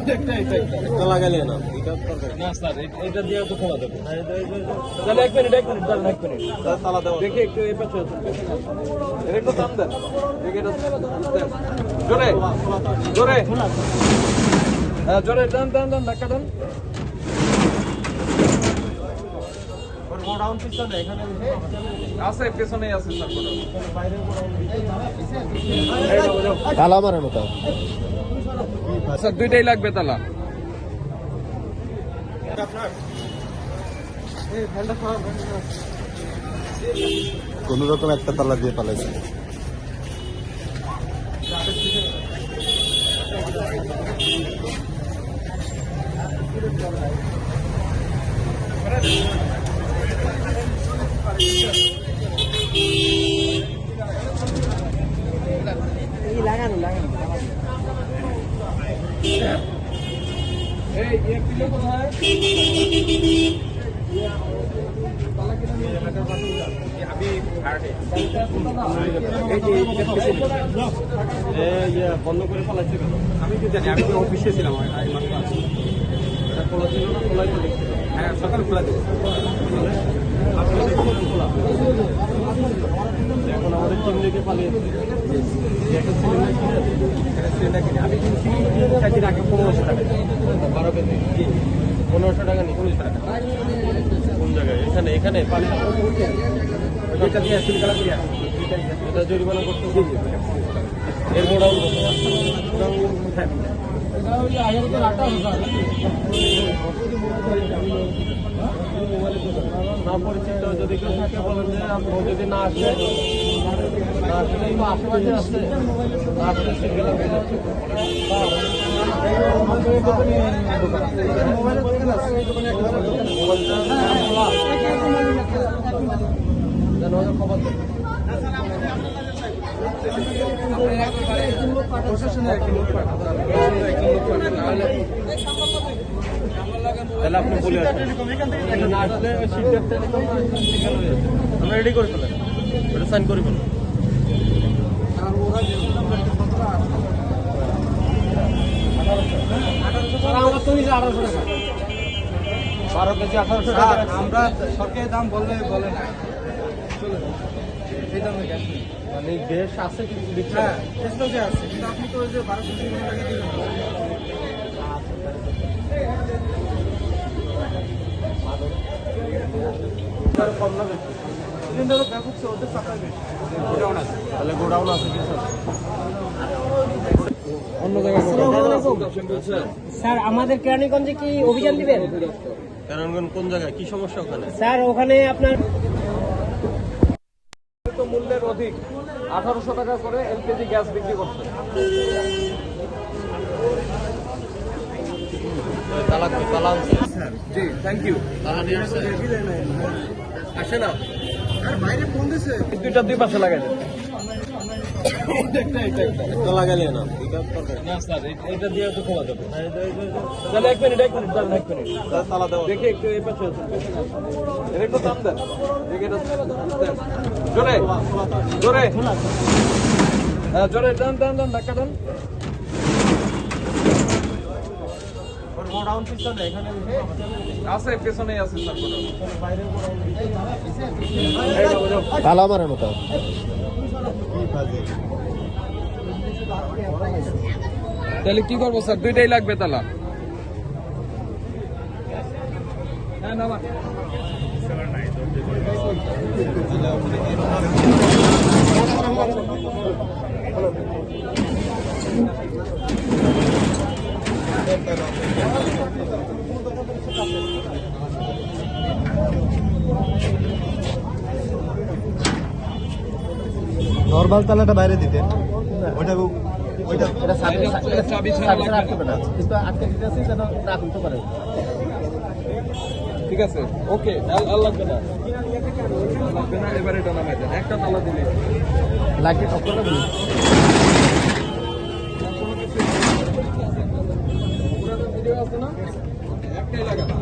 একটা লাগালে না না স্যার এটা দিয়ে তো খোলা যাবে তাহলে এক মিনিট দাঁড়ান এক মিনিট তালা দেওয়া দেখে একটু এই পাশে এটা একটু দাম দেন দেখে এটা দেন জোরে জোরে হ্যাঁ জোরে টান টান টান ধাক্কা টান গোডাউন পিছনে এখানে আছে পেছনেই আছে স্যার গোডাউন তালা মারানো তো স্যার দুইটাই লাগবে তালা কোন রকম একটা তালা দিয়ে পালাইছে লাগানো এই এক কিলো কোথায় বন্ধ করে ফেলাইছে আমি কি জানি আমি তো অফিসে ছিলাম এটা খোলা ছিল না খোলাই তো দেখছিল হ্যাঁ সকালে খোলা দিল এখন আমাদের টিম লেগে পালিয়েছে আমি কিনছি আগে 1500 টাকা 12 কেজি 1500 টাকা নেই 1900 টাকা কোন জায়গায় এখানে এখানে পালি এটা দিয়ে সিলকালা দিয়ে এটা জরিমানা করতে এর গোডাউন না পরিচিত যদি কেউ থাকে বলেন যে যদি না আসে আশেপাশে আসছে না আসলে খবর তাহলে আপনি বলে আসেন না আসলে আমরা রেডি করে ফেলেন ওটা সাইন করি বলুন আমার তো 1800 টাকা 12 কেজি 1800 টাকা আমরা সরকারি দাম বলে না এই দামে মানে গ্যাস আছে কিন্তু দিচ্ছে হ্যাঁ গ্যাস আছে কিন্তু আপনি তো ওই যে 1200 টাকা দিলেন কম না বেশি সিলিন্ডারও ব্যাপক ওদের টাকা বেশি গোডাউন আছে তাহলে গোডাউন আছে কি অন্য জায়গায় স্যার আমাদের কেরানীগঞ্জে কি অভিযান দিবেন কেরানীগঞ্জ কোন জায়গায় কি সমস্যা ওখানে স্যার ওখানে আপনার তো মূল্যের অধিক 1800 টাকা করে এলপিজি গ্যাস বিক্রি করছে তালা জি থ্যাংক ইউ তালা নিয়ে আসছে আসে না বাইরে ফোন দিছে দুইটা দুই পাশে লাগাই দেন একটা লাগালে না না স্যার এটা দিয়ে তো খোলা যাবে তাহলে এক মিনিট দাঁড়ান এক মিনিট তালা দেওয়া দেখে একটু এই পাশে এটা একটু দাম দেন দেখে এটা দেন জোরে জোরে হ্যাঁ জোরে টান টান টান ধাক্কা টান গোডাউন পিছনে এখানে আছে পেছনেই আছে স্যার গোডাউন তালা মারানো তো তাহলে কি করবো স্যার দুইটাই লাগবে তালা হ্যাঁ না নরমাল তালাটা বাইরে দিতে ওইটা চাবি ছাড়া লাগবে না কিন্তু আজকে দিতে আছে যেন না খুলতে পারে ঠিক আছে ওকে আর লাগবে না এবার এটা নামাই দেন একটা তালা দিলে লাইটটা অফ করে দিন ভিডিও আছে না একটাই লাগানো